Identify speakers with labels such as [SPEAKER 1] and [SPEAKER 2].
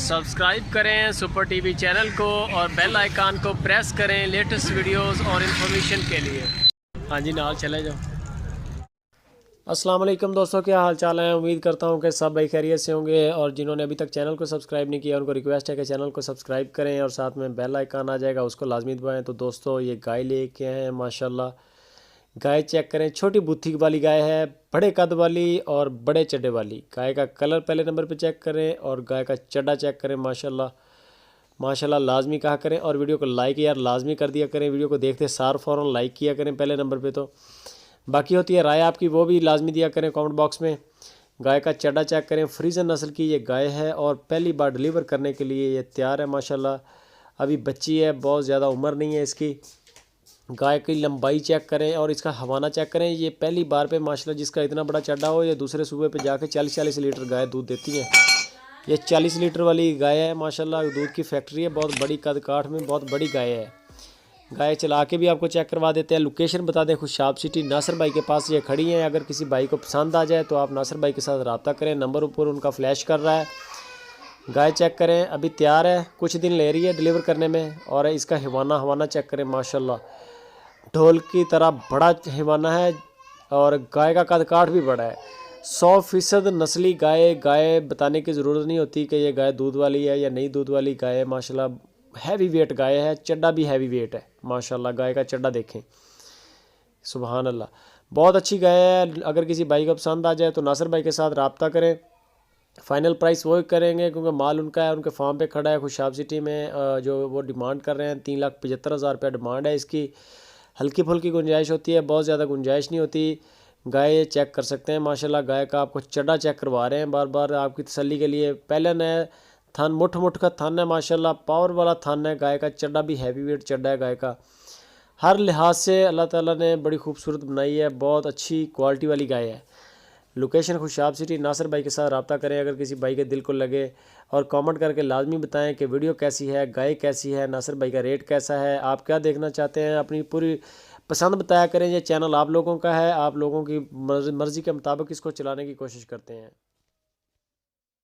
[SPEAKER 1] Subscribe करें super TV channel को और बेल आइकान को प्रेस करें लेटेस्ट वीडियोस और इन्फॉर्मेशन के लिए। हाँ जी, नाल चले जाओ। अस्सलाम वालेकुम दोस्तों, क्या हाल चाल है। उम्मीद करता हूँ कि सब भाई खैरियत से होंगे, और जिन्होंने अभी तक चैनल को सब्सक्राइब नहीं किया उनको रिक्वेस्ट है कि चैनल को सब्सक्राइब करें और साथ में बेल आइकान आ जाएगा, उसको लाजमी दबाएँ। तो दोस्तों, ये गाय लेके आए हैं माशाल्लाह। गाय चेक करें, छोटी बुत्थी वाली गाय है, बड़े कद वाली और बड़े चड्डे वाली। गाय का कलर पहले नंबर पे चेक करें और गाय का चड्डा चेक करें। माशाल्लाह माशाल्लाह लाजमी कहा करें, और वीडियो को लाइक यार लाजमी कर दिया करें। वीडियो को देखते सार फ़ौरन लाइक किया करें पहले नंबर पे। तो बाकी होती है राय आपकी, वो भी लाजमी दिया करें कमेंट बॉक्स में। गाय का चड्डा चेक करें, फ्रीजन नस्ल की ये गाय है और पहली बार डिलीवर करने के लिए ये तैयार है माशाल्लाह। अभी बच्ची है, बहुत ज़्यादा उम्र नहीं है इसकी। गाय की लंबाई चेक करें और इसका हवाना चेक करें। ये पहली बार पे माशाल्लाह जिसका इतना बड़ा चड्डा हो, ये दूसरे सूबे पे जाके 40-40 लीटर गाय दूध देती है। ये 40 लीटर वाली गाय है माशाल्लाह, दूध की फैक्ट्री है, बहुत बड़ी कद काठ में बहुत बड़ी गाय है। गाय चला के भी आपको चेक करवा देते हैं। लोकेशन बता दें, खुशाब सिटी नासिर भाई के पास ये खड़ी हैं। अगर किसी भाई को पसंद आ जाए तो आप नासिर भाई के साथ रब्ता करें, नंबर ऊपर उनका फ्लैश कर रहा है। गाय चेक करें, अभी तैयार है, कुछ दिन ले रही है डिलीवर करने में। और इसका हवाना चेक करें माशाल्लाह, ढोल की तरह बड़ा हिवाना है और गाय का कद काठ भी बड़ा है। 100% नस्ली गाय बताने की ज़रूरत नहीं होती कि ये गाय दूध वाली है या नहीं दूध वाली गाय है। माशाल्लाह हैवी वेट गाय है, चड्डा भी हैवी वेट है माशाल्लाह। गाय का चड्डा देखें, सुभान अल्लाह, बहुत अच्छी गाय है। अगर किसी भाई को पसंद आ जाए तो नासिर भाई के साथ रब्ता करें। फ़ाइनल प्राइस वो करेंगे क्योंकि माल उनका है, उनके फार्म पे खड़ा है खुशाब सिटी में। जो वो डिमांड कर रहे हैं 3,75,000 रुपया डिमांड है इसकी। हल्की फुल्की गुंजाइश होती है, बहुत ज़्यादा गुंजाइश नहीं होती। गाय चेक कर सकते हैं माशाल्लाह। गाय का आपको चड्डा चेक करवा रहे हैं बार बार आपकी तसल्ली के लिए। पहले नए थन मुठ का थन है माशाल्लाह, पावर वाला थन है। गाय का चड्डा भी हैवी वेट चड्डा है गाय का। हर लिहाज से अल्लाह ताला ने बड़ी खूबसूरत बनाई है, बहुत अच्छी क्वालिटी वाली गाय है। लोकेशन खुशाब सिटी, नासिर भाई के साथ रब्ता करें अगर किसी भाई के दिल को लगे, और कमेंट करके लाजमी बताएं कि वीडियो कैसी है, गाय कैसी है, नासिर भाई का रेट कैसा है, आप क्या देखना चाहते हैं। अपनी पूरी पसंद बताया करें। ये चैनल आप लोगों का है, आप लोगों की मर्ज़ी के मुताबिक इसको चलाने की कोशिश करते हैं।